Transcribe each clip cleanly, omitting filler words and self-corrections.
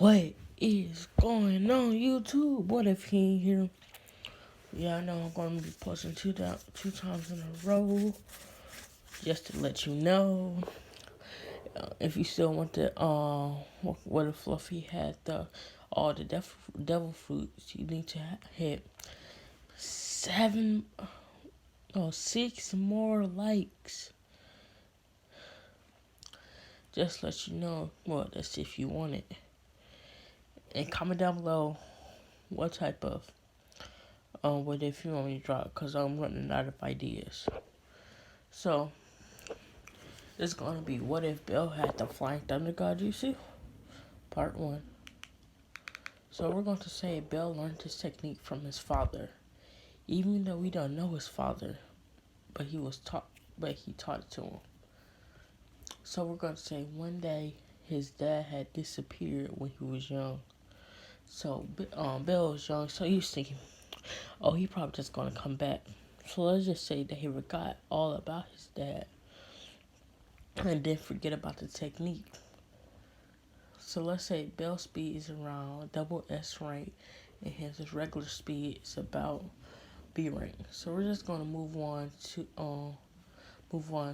What is going on, YouTube? What if you ain't here? Yeah, I know I'm going to be posting two times in a row, just to let you know. If you still want the what if Fluffy had all the devil fruits, you need to hit 6 more likes. Just let you know. Well, that's if you want it. And comment down below what type of what if you want me to drop, because I'm running out of ideas. So it's gonna be what if Bill had the flying thunder god Jutsu, part 1. So we're going to say Bill learned his technique from his father, even though we don't know his father, but he taught it to him. So we're going to say one day his dad had disappeared when he was young. So Bill was young, so he was thinking, oh, he probably just gonna come back. So let's just say that he forgot all about his dad and then forget about the technique. So let's say Bell's speed is around double S rank and his regular speed is about B rank. So we're just gonna move on.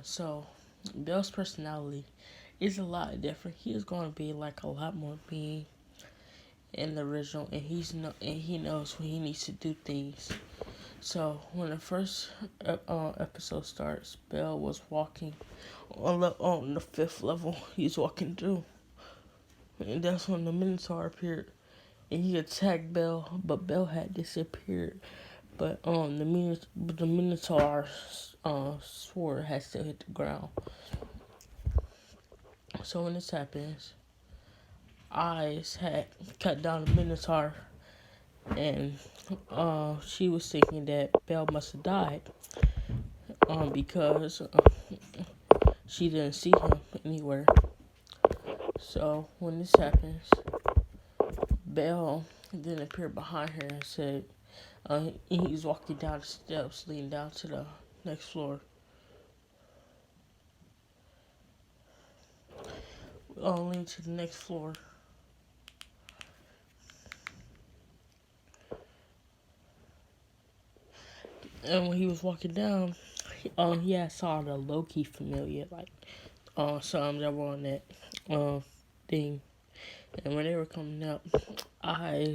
So Bell's personality is a lot different. He is gonna be like a lot more mean in the original, and he knows when he needs to do things. So when the first episode starts, Bell was walking on the 5th level. He's walking through, and that's when the Minotaur appeared, and he attacked Bell, but Bell had disappeared. But the Minotaur's sword had still hit the ground. So when this happens, Eyes had cut down the Minotaur, and she was thinking that Bell must have died, because she didn't see him anywhere. So when this happens, Bell then appeared behind her and said, he's walking down the steps leading down to the next floor. Leading to the next floor. And when he was walking down, he had saw the Loki familiar, like some that were on that thing. And when they were coming up,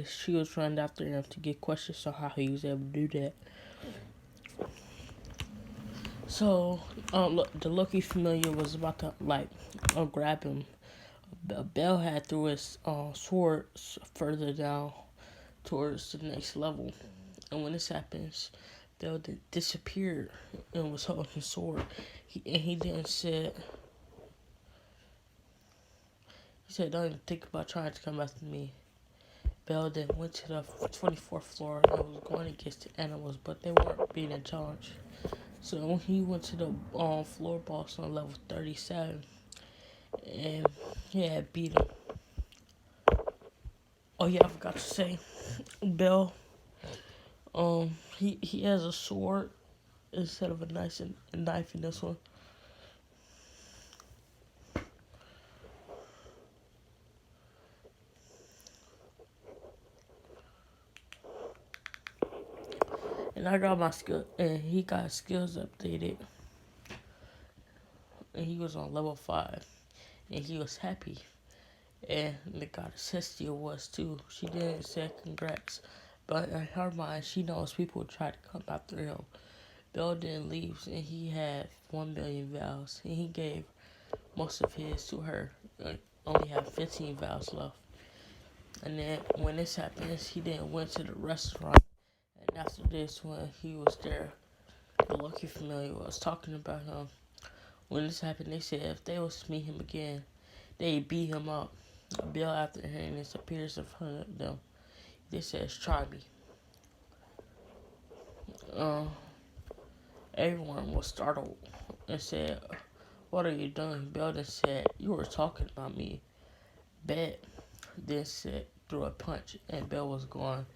she was running after him to get questions on how he was able to do that. So, the Loki familiar was about to grab him. Bell had threw his sword further down towards the next level, and when this happens, Bell disappeared and was holding his sword. He then said, "Don't even think about trying to come after me." Bell then went to the 24th floor and was going against the animals, but they weren't being in charge. So when he went to the floor boss on level 37, and he had beat him. Oh yeah, I forgot to say, Bell, he has a sword instead of a knife in this one. And I got my skill, and he got skills updated, and he was on level 5, and he was happy. And the goddess Hestia was too. She didn't say congrats, but in her mind, she knows people try to come after him. Bell then leaves, and he had 1 million vows, and he gave most of his to her. Only have 15 vows left. And then when this happens, he then went to the restaurant. And after this, when he was there, the Loki familiar was talking about him. When this happened, they said if they was to meet him again, they'd beat him up. Bill, after hearing this, appears in front of them. This says, "Try me." Everyone was startled and said, "What are you doing?" Bill then said, "You were talking about me." Bet then said, threw a punch, and Bill was gone.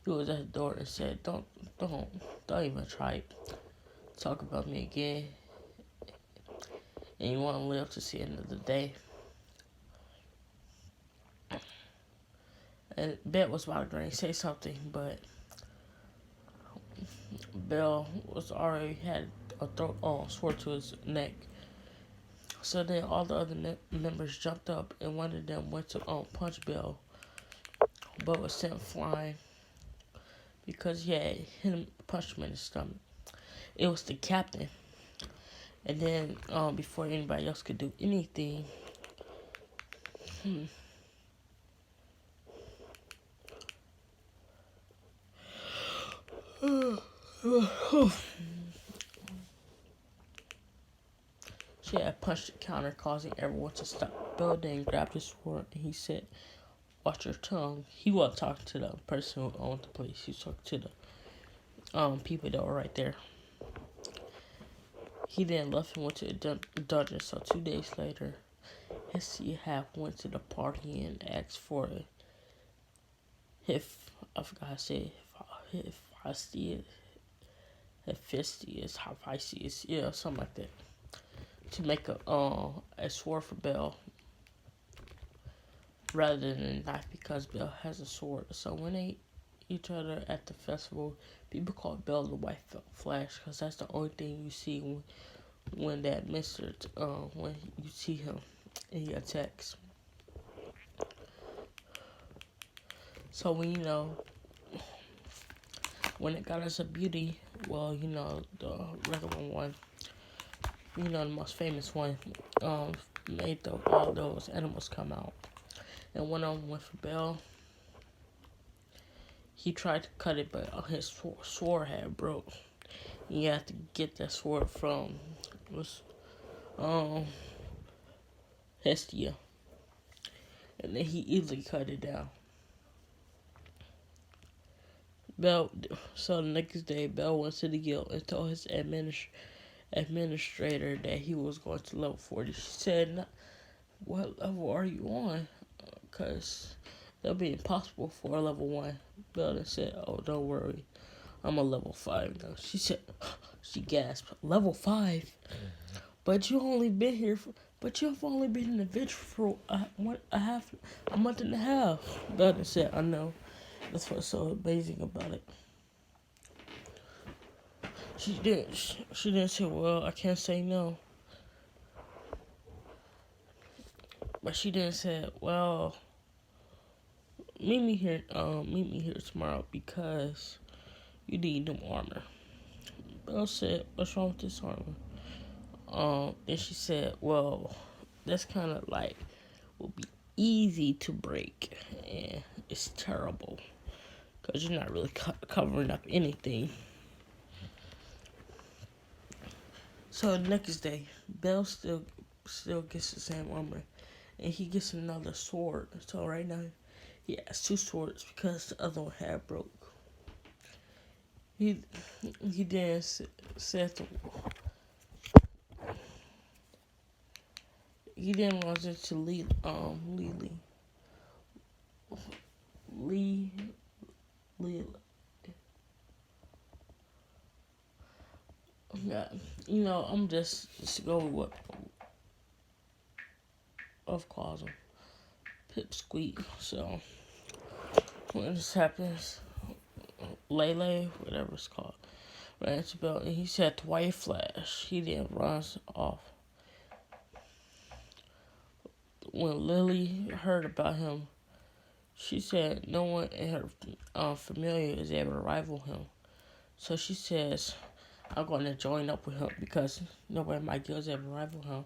He was at the door and said, don't even try it. Talk about me again, and you want to live to see another day." And Bet was about to say something, but Bell was already had a sword to his neck. So then all the other members jumped up, and one of them went to punch Bell, but was sent flying because he had hit him, punched him in the stomach. It was the captain. And then before anybody else could do anything, she had punched the counter, causing everyone to stop. Bell then grabbed his sword and he said, "Watch your tongue." He wasn't talking to the person who owned the place. He was talking to the people that were right there. He then left and went to the dungeon. So 2 days later, Hestia half went to the party and asked for I forgot how to say Hephaestus, yeah, something like that, to make a sword for Bell rather than a knife because Bell has a sword. So when they eat each other at the festival, people call Bell the White Flash because that's the only thing you see when that Mister when you see him and he attacks. So when when it got us a beauty, well, the regular one, the most famous one, made all those animals come out. And one of them went for Bell. He tried to cut it, but his sword had broke. He had to get that sword from Hestia. And then he easily cut it down. So the next day, Bell went to the guild and told his administrator that he was going to level 40. She said, "What level are you on? Because that'll be impossible for a level 1. Bell said, "Oh, don't worry. I'm a level 5 now." She said, she gasped, "Level 5? But you've only been in the village for a month and a half." Bell said, "I know. That's what's so amazing about it." She didn't say, "Well, I can't say no." But she didn't say, "Well, meet me here tomorrow because you need new armor." Bell said, "What's wrong with this armor?" And she said, "Well, that's kind of like will be easy to break, and it's terrible because you're not really covering up anything." So the next day, Bell still gets the same armor, and he gets another sword. So right now, he has 2 swords because the other one had broke. He then said he then runs into Lee yeah, I'm just go with what of calls him Pipsqueak. So when this happens, Lele, whatever it's called, ran into Bell and he said White Flash. He then runs off. When Lily heard about him, she said no one in her familiar is able to rival him. So she says, "I'm going to join up with him because nobody in my guild is able to rival him,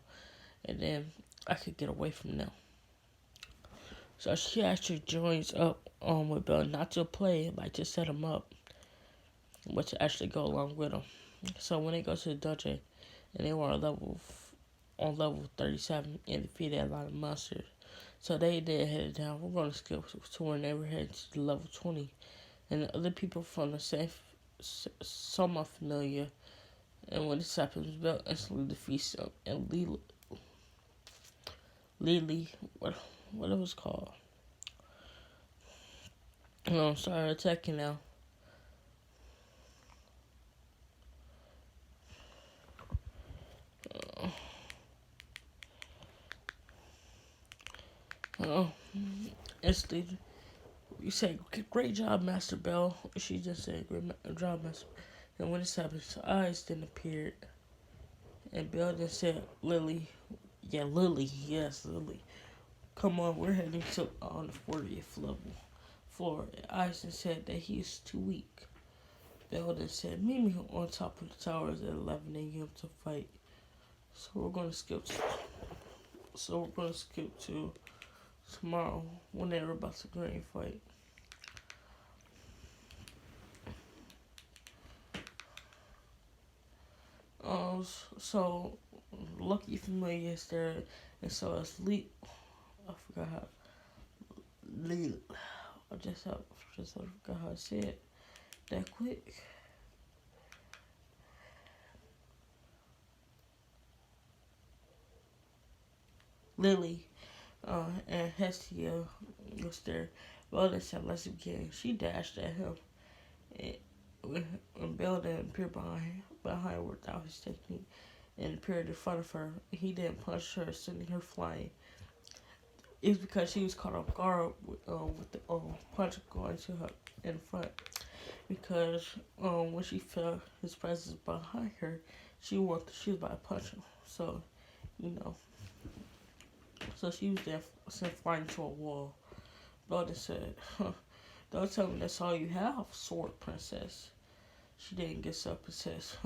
and then I could get away from them." So she actually joins up with Bell, not to play, like to set him up, but to actually go along with him. So when they go to the dungeon, and they were on level 37 and defeated a lot of monsters. So they then headed down. We're going to skip to when they were headed to level 20. And the other people from the same, somewhat familiar. And when this happens, Bell instantly defeats them. And Lily, what it was called? Started attacking now. Instantly You say, great job, Master Bell. She just said, great job, Master. And when this happened, his eyes then appeared. And Bell then said, Lily. Yeah, Lily. Yes, Lily. Come on, we're heading to on the 40th level floor. Eisen said that he is too weak. Bell then said, meet me on top of the towers at 11 a.m. to fight. So we're gonna skip. To tomorrow when they're about to grand fight. So Lucky Familiar is there, and so it's Lee. I forgot how Lee. I forgot how I said it that quick. Lily, and Hestia was there. Well, they said let's begin. She dashed at him, and when Bell then appeared behind her without his technique, and appeared in front of her, he then punched her, sending her flying. It's because she was caught off guard with the punch going to her in front. Because when she felt his presence behind her, she was about to punch him. So, you know, so she was there sent flying to a wall. Brother said, don't tell me that's all you have, sword princess. She didn't get up and says,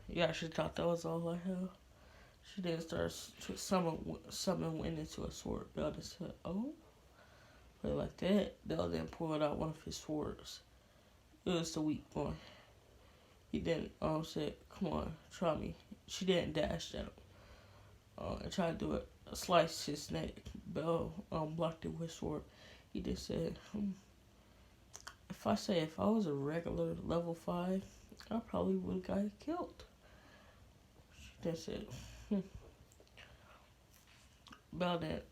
yeah, she thought that was all I have. She then starts to summon wind into a sword. Belden said, oh? Play like that. Belden then pulled out one of his swords. It was the weak one. He then said, come on, try me. She didn't dash at him. And tried to do it. Slice his neck. Bell blocked it with his sword. He just said, if I was a regular level 5, I probably would have got killed. She then said, Bell didn't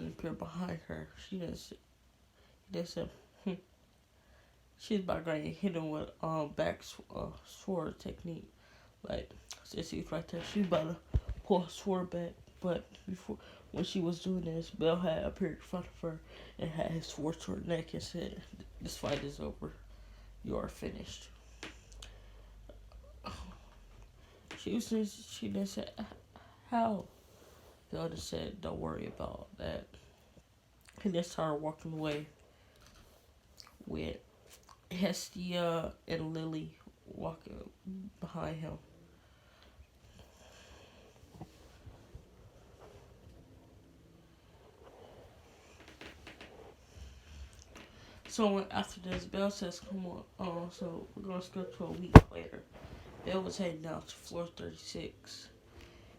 appear behind her. He then said, she's about to hit him with back sword technique. Like, since he's right there, she's about to pull her sword back. But when she was doing this, Bell had appeared in front of her and had his sword to her neck and said, this fight is over. You are finished. She then said, how? Bell just said, don't worry about that. And then started walking away with Hestia and Lily walking behind him. So after this, Bell says, come on. So we're going to skip to a week later. Bell was heading down to floor 36.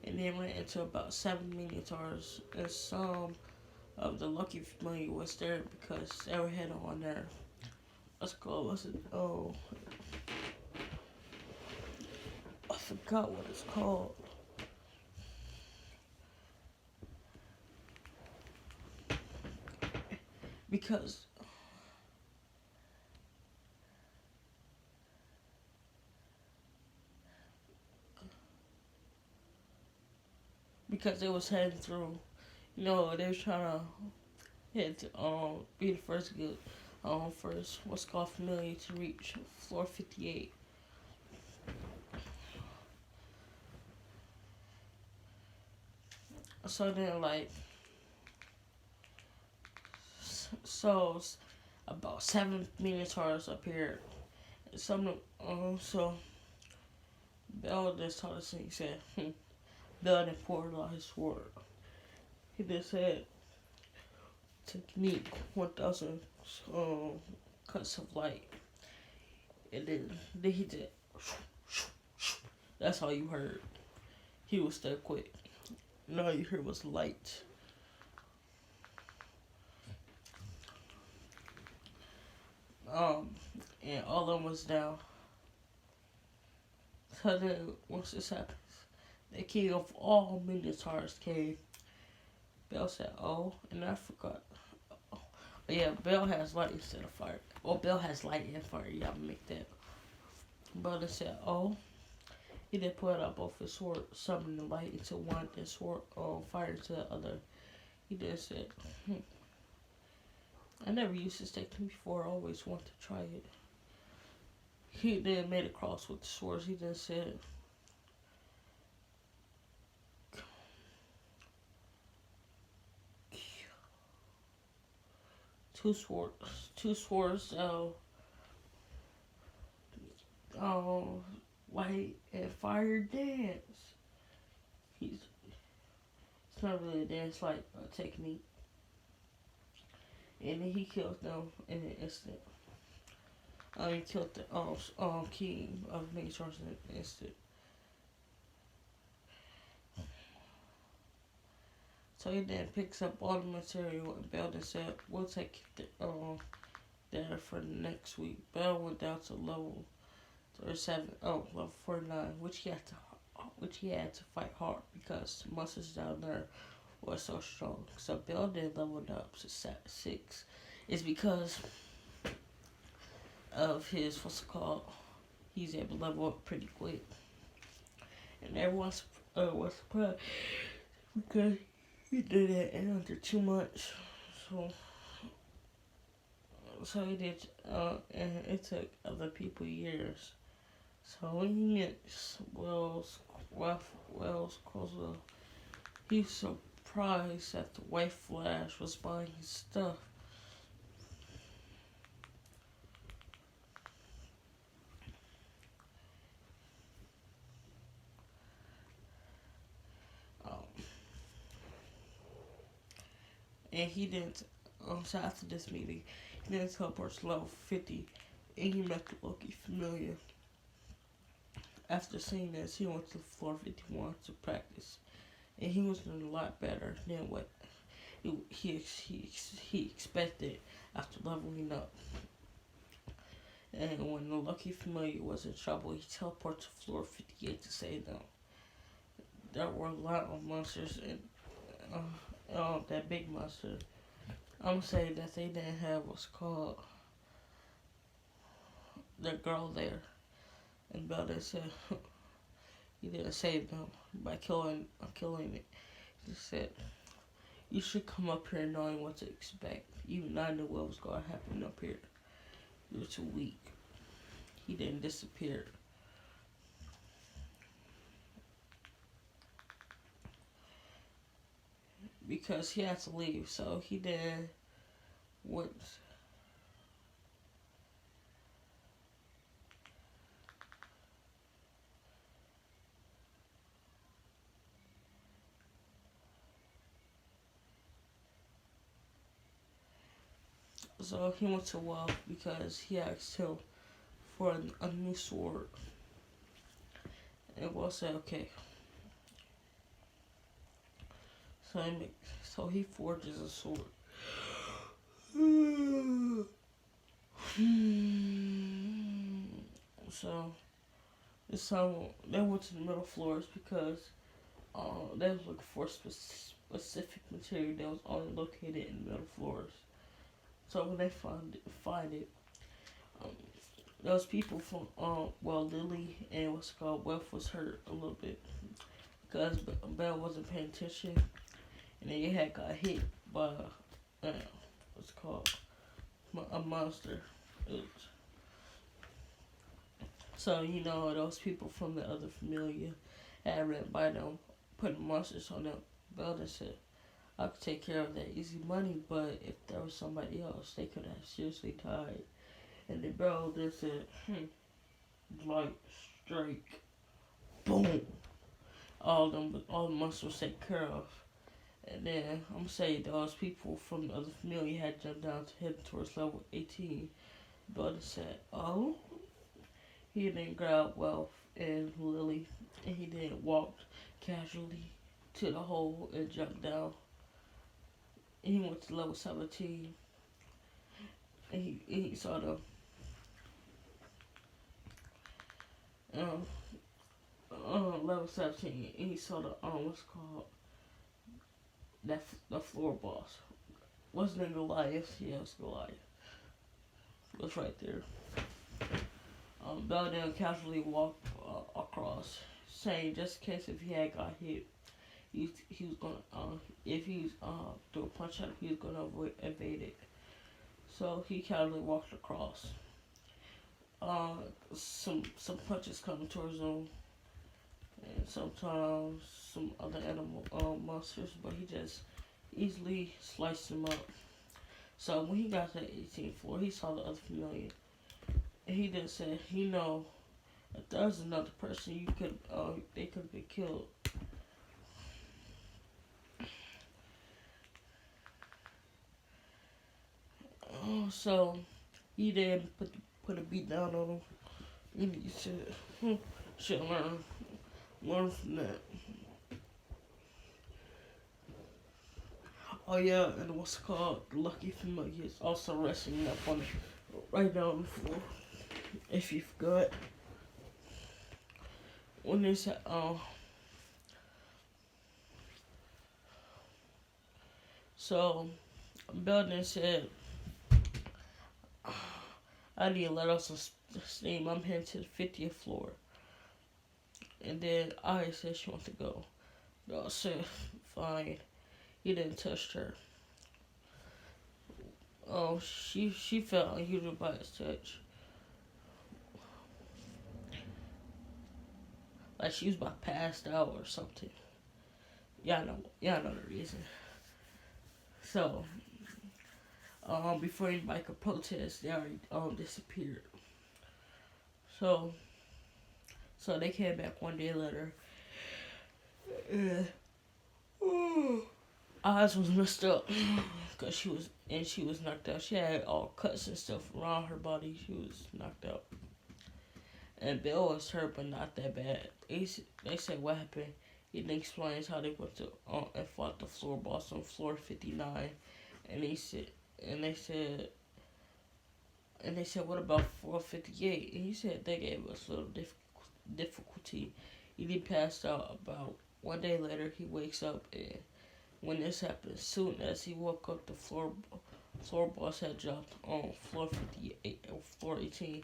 And then went into about 7 Minotaurs. And some of the Lucky Family was there because they were heading on there. Let's go. What's it? Oh. I forgot what it's called. Because it was heading through, they were trying to hit be the first good first what's called familiar to reach floor 58. So then about 7 Minotaurs appeared. Some so Bell just told us, he said, Bell then poured out his sword. He just said, technique 1000 cuts of light. And then he did. That's all you heard. He was that quick. And all you heard was light. And all of them was down. So then, once this happens, the king of all Minotaurs came. Bell said, oh, and I forgot. Oh, yeah, Bell has light instead of fire. Oh, Bell has light and fire. Y'all make that. Bell said, oh. He then put out both his sword, summoning the light into one, and sword fire into the other. He then said, I never used this technique before. I always wanted to try it. He then made a cross with the swords. He then said, two swords, um, white and fire dance. He's It's not really a dance, like a technique. And then he killed them in an instant. He killed the king of Megatron in an instant. So he then picks up all the material and Belden said, "We'll take there for next week." Bell went down to level 37, level 49, which he had to fight hard because the monsters down there were so strong. So Belden leveled up to 6. It's because of his what's it called? He's able to level up pretty quick, and everyone was surprised because he did it in under 2 months. So he did, and it took other people years. So when he met Wells Crozwell, he was surprised that the White Flash was buying his stuff. And he didn't, so after this meeting, he then teleports to level 50, and he met the Loki familiar. After seeing this, he went to floor 51 to practice, and he was doing a lot better than what he expected after leveling up. And when the Lucky Familiar was in trouble, he teleported to floor 58 to save them. There were a lot of monsters, and that big monster. I'm gonna say that they didn't have what's called the girl there, and Belden said he didn't save them by killing it. He said, "You should come up here knowing what to expect. Even I knew what was gonna happen up here. You're too weak." He didn't disappear. Because he had to leave, so he then went. So he went to Wolf because he asked him for a new sword, and Wolf said, "Okay." So he forges a sword. So this time they went to the middle floors because they was looking for specific material that was only located in the middle floors. So when they find it, um, those people from Lily and what's called Wealth was hurt a little bit because Bell wasn't paying attention, and they had got hit by what's called a monster. So those people from the other familiar had ran by them, putting monsters on them. Belden said, "I could take care of that easy money, but if there was somebody else, they could have seriously died." And the Belden said, "Light strike, boom." All the monsters were taken care of. And then I'm gonna say those people from the other familiar had jumped down to head towards level 18. Belden said, "Oh." He then grabbed Wealth and Lily, and he then walked casually to the hole and jumped down. And he went to level 17, and he saw the level 17, and he saw the what's called the floor boss. Wasn't it Goliath? Yeah, it was Goliath. It was right there. Belden casually walked across, saying just in case if he had got hit, he was gonna if he was do a punch out, he was gonna evade it. So he casually walked across. Uh, some punches coming towards him, and sometimes some other animal monsters, but he just easily sliced them up. So when he got to the 18th floor, he saw the other familiar, and he then said, "He know if there was another person, they could have been killed." So he then put a beat down on him, and he said, "Should learn from that." Oh yeah, and what's it called? The Lucky Familiar is also resting up on right down on the floor. If you forgot, when they said, so Belden said, "I need to let off some steam. I'm heading to the 50th floor." And then I said she wants to go. I said, "Fine." He didn't touch her. She felt unusual by his touch. Like she was about passed out or something. Y'all know the reason. So, before anybody could protest, they already disappeared. So, they came back one day later. And, eyes was messed up because she was knocked out. She had all cuts and stuff around her body. She was knocked out. And Bill was hurt, but not that bad. They said what happened. He then explains how they went to and fought the floor boss on floor 59, and and they said, what about floor 58? And he said they gave us a little difficulty. He passed out about one day later. He wakes up, and when this happened, as soon as he woke up, the floor boss had dropped on floor 58 or floor 18.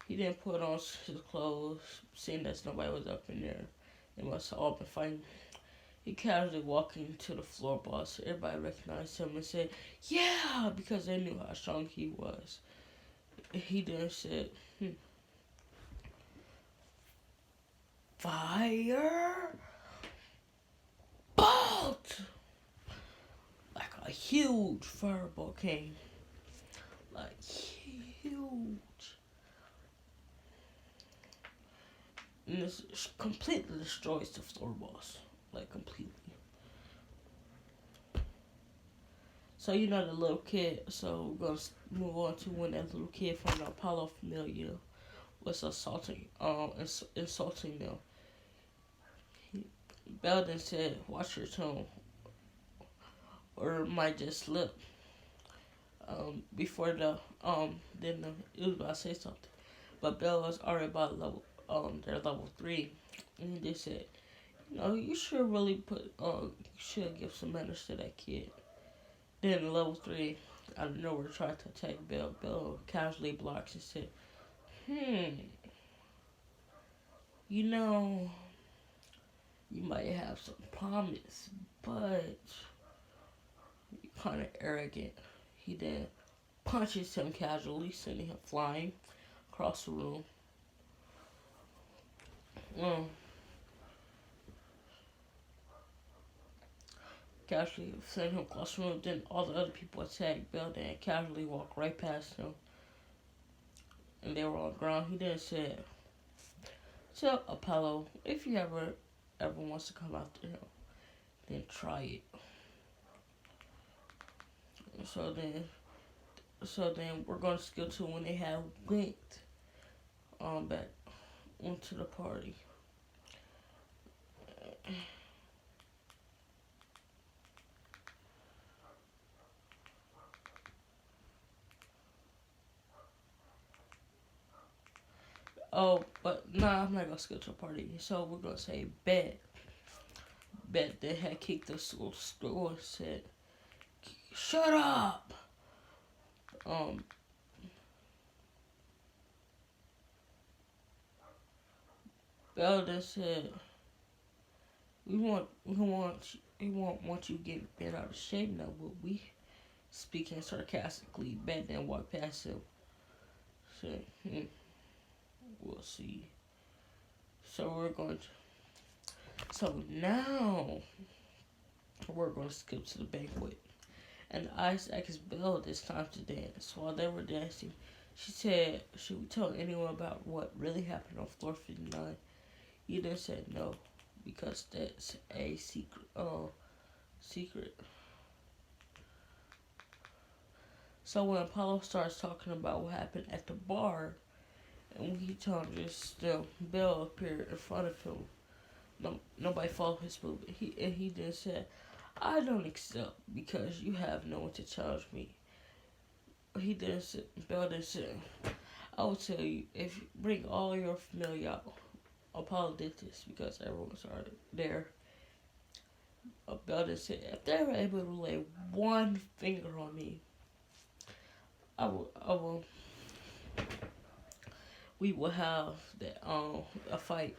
He didn't put on his clothes, seeing that nobody was up in there. They must have all been fighting. He casually walked into the floor boss. Everybody recognized him and said, "Yeah," because they knew how strong he was. He then said, "Fire! Bolt!" Like a huge fireball came. Like huge. And this completely destroys the floor boss. Like completely. So you know the little kid. So we're gonna move on to when that little kid from the Apollo familiar was insulting them. Belden said, "Watch your tone, or it might just slip." Before it was about to say something, but Bell was already about their level 3, and they said, "You should really you should give some manners to that kid." Then level 3, out of nowhere, tried to attack Bell. Bell casually blocks and said, you know, you might have some promise, but you're kind of arrogant." He then punches him casually, sending him flying across the room. Casually sending him across the room. Then all the other people attacked Bell and casually walked right past him. And they were on the ground. He then said, "Tell Apollo if you ever wants to come after him, then try it." So then we're going to skip to when they had went back into the party. Oh, but nah, I'm not gonna skip to a party. So we're gonna say Bet. Bet that had kicked the store said, "Shut up." Um, Belden said, we won't want you getting bent out of shape now, will we?" speaking sarcastically. Batman walked past him. Said, we'll see. So we're going to. So now we're going to skip to the banquet. And Ice asked Belle this time to dance. While they were dancing, she said, "Should we tell anyone about what really happened on floor 59?" Eden said no, because that's a secret. Secret. So when Apollo starts talking about what happened at the bar, and when he told just Belle appeared in front of him. No, nobody followed his movement. He then said, "I don't accept because you have no one to challenge me." He then said, Belle then said, "I will tell you if you bring all your familiar out." Apollo did this because everyone was already there. Belle then said, "If they were able to lay one finger on me, I will. We will have that a fight."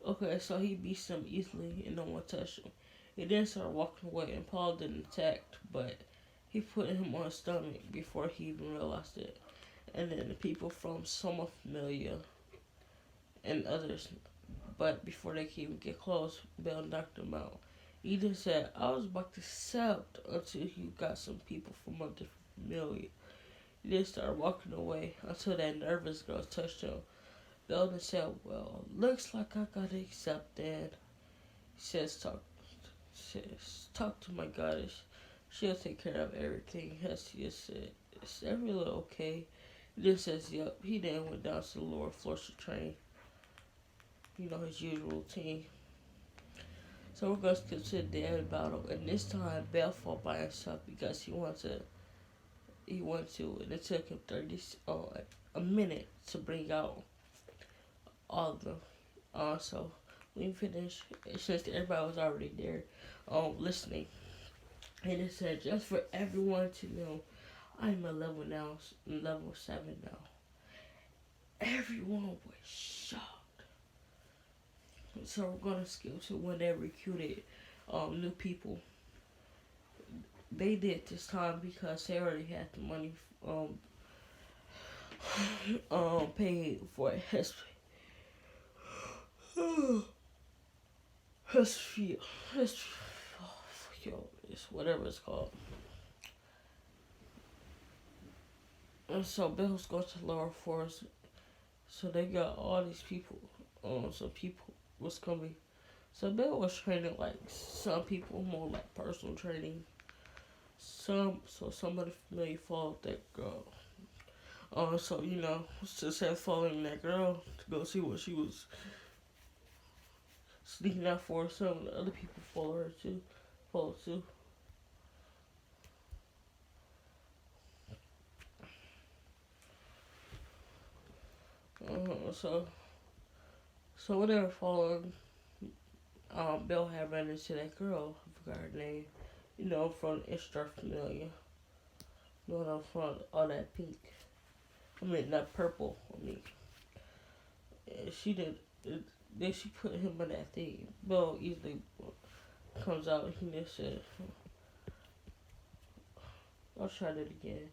Okay, so he beats them easily and no one touched him. He then started walking away and Paul didn't attack, but he put him on his stomach before he even realized it. And then the people from Soma Familia and others, but before they could even get close, Bell knocked him out. He then said, "I was about to accept until you got some people from a different familia." He then started walking away until that nervous girl touched him. Belden said, "Well, looks like I gotta accept that." He "Talk to my goddess. She'll take care of everything." Hestia said, "Is everything okay?" He then says, "Yep." He then went down to the lower floors to train. His usual routine. So we're gonna skip to the daily battle, and this time Bell fought by himself because he wanted to. And it took him a minute to bring out all of them. So we finished since everybody was already there, listening. And it said, "Just for everyone to know, I'm a level 7 now." Everyone was shocked. So we're gonna skip to when they recruited new people. They did this time because they already had the money paid for his his his it's whatever it's called. And so Bill's going to lower force. So they got all these people. Some people was coming. So Bill was training like some people more like personal training. Somebody familiar followed that girl. So just had following that girl to go see what she was sneaking out for. Some of the other people follow too. So when they were following, Bill had ran into that girl. I forgot her name. From Extra Familiar. From all that pink. I mean, not purple. She did. Then she put him in that thing. Bill easily comes out and he just said, "I'll try that again."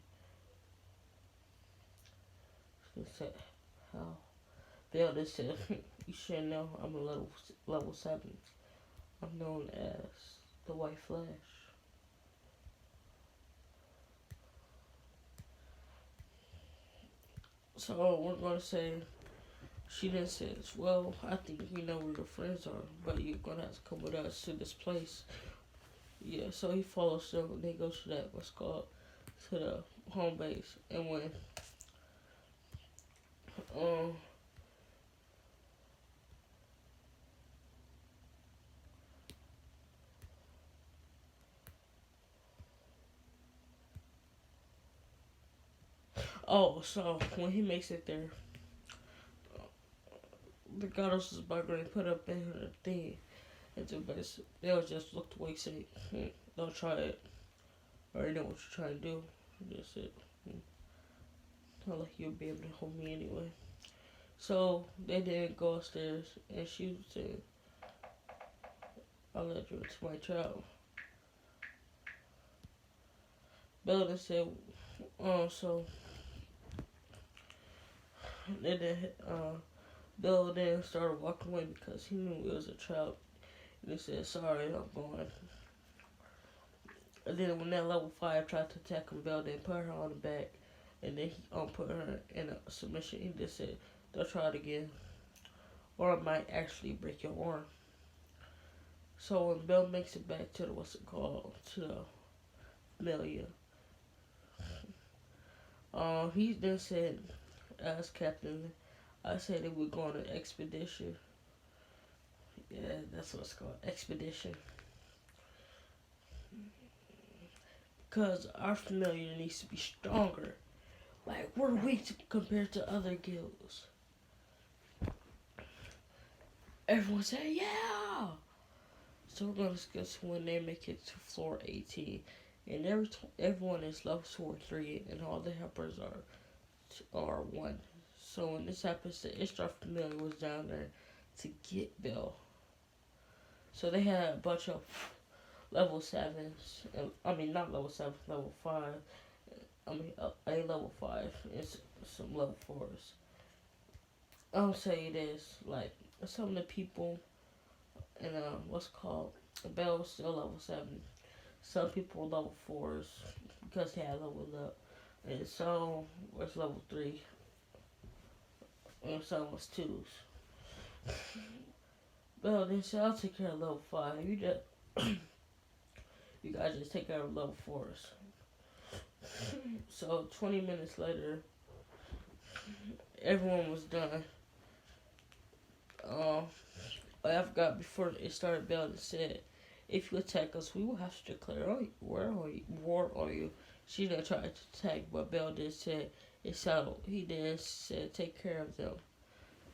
She said, "How?" Bill just said, "You should know I'm a level 7. I'm known as the White Flash." So we're gonna say she then says, "Well, I think we know where your friends are, but you're gonna have to come with us to this place." Yeah, so he follows them and they go to that what's called to the home base. And when um so when he makes it there, the goddess is about to put up in her thing. And the best, they'll just look away and say, "Don't try it. I already know what you're trying to do." That's it. Not like you'll be able to hold me anyway. So they didn't go upstairs, and she said, "I let you into my child." Belden said, so they did. Bill then started walking away because he knew it was a trap. And he said, "Sorry, I'm going." And then when that level 5 tried to attack him, Bill then put her on the back. And then he put her in a submission. He just said, "Don't try it again, or I might actually break your arm." So when Bill makes it back to the, to the Amelia, he then said, as captain, I said that we're going on an expedition. Yeah, that's what it's called, expedition. Because our familiar needs to be stronger. Like, we're weak compared to other guilds. Everyone said, yeah! So we're going to discuss when they make it to floor 18. And everyone is level 2 or 3, and all the helpers are 1. So when this happens, the Ishtar familiar was down there to get Bill. So they had a bunch of level 7s. I mean, not level 7, level 5. I mean, a level 5 and some level 4s. I'll say this, like, some of the people in, Bell was still level 7. Some people were level 4s because they had leveled up. And some was level 3. And some was 2s. Bell then said, "I'll take care of level 5. You guys just take care of level 4s. So 20 minutes later, everyone was done. I forgot before it started, Bell said, "If you attack us, we will have to declare war on you." She didn't try to attack, but Bell did said it settled. He then said, "Take care of them."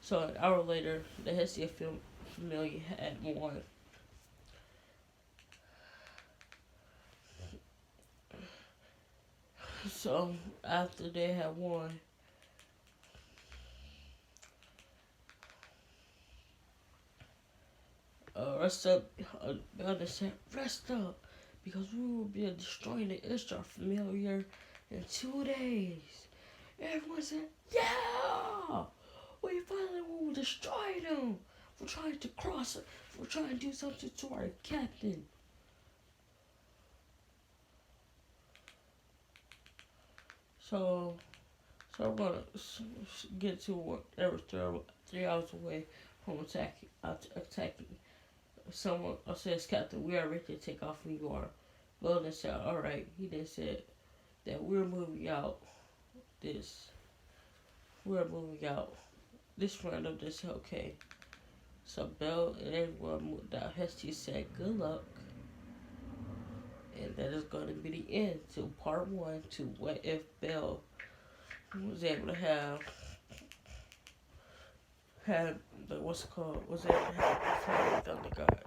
So an hour later, the Hestia familiar had won. So after they had won, rest up. Bell said, "Rest up, because we will be destroying the Ishtar familiar in 2 days." Everyone said, "Yeah! We finally will destroy them. We're trying to cross it. We're trying to do something to our captain." So we're gonna get to whatever 3 hours away from attacking. Someone says, "Captain, we are ready to take off when you are." Weldon said, "All right." He then said that we're moving out this. We're moving out this round of this. Okay. So Bell and everyone moved out. Hestia said, "Good luck." And that is going to be the end to part 1 to what if Bell was able to had the what's it called was able to have the Thunder God.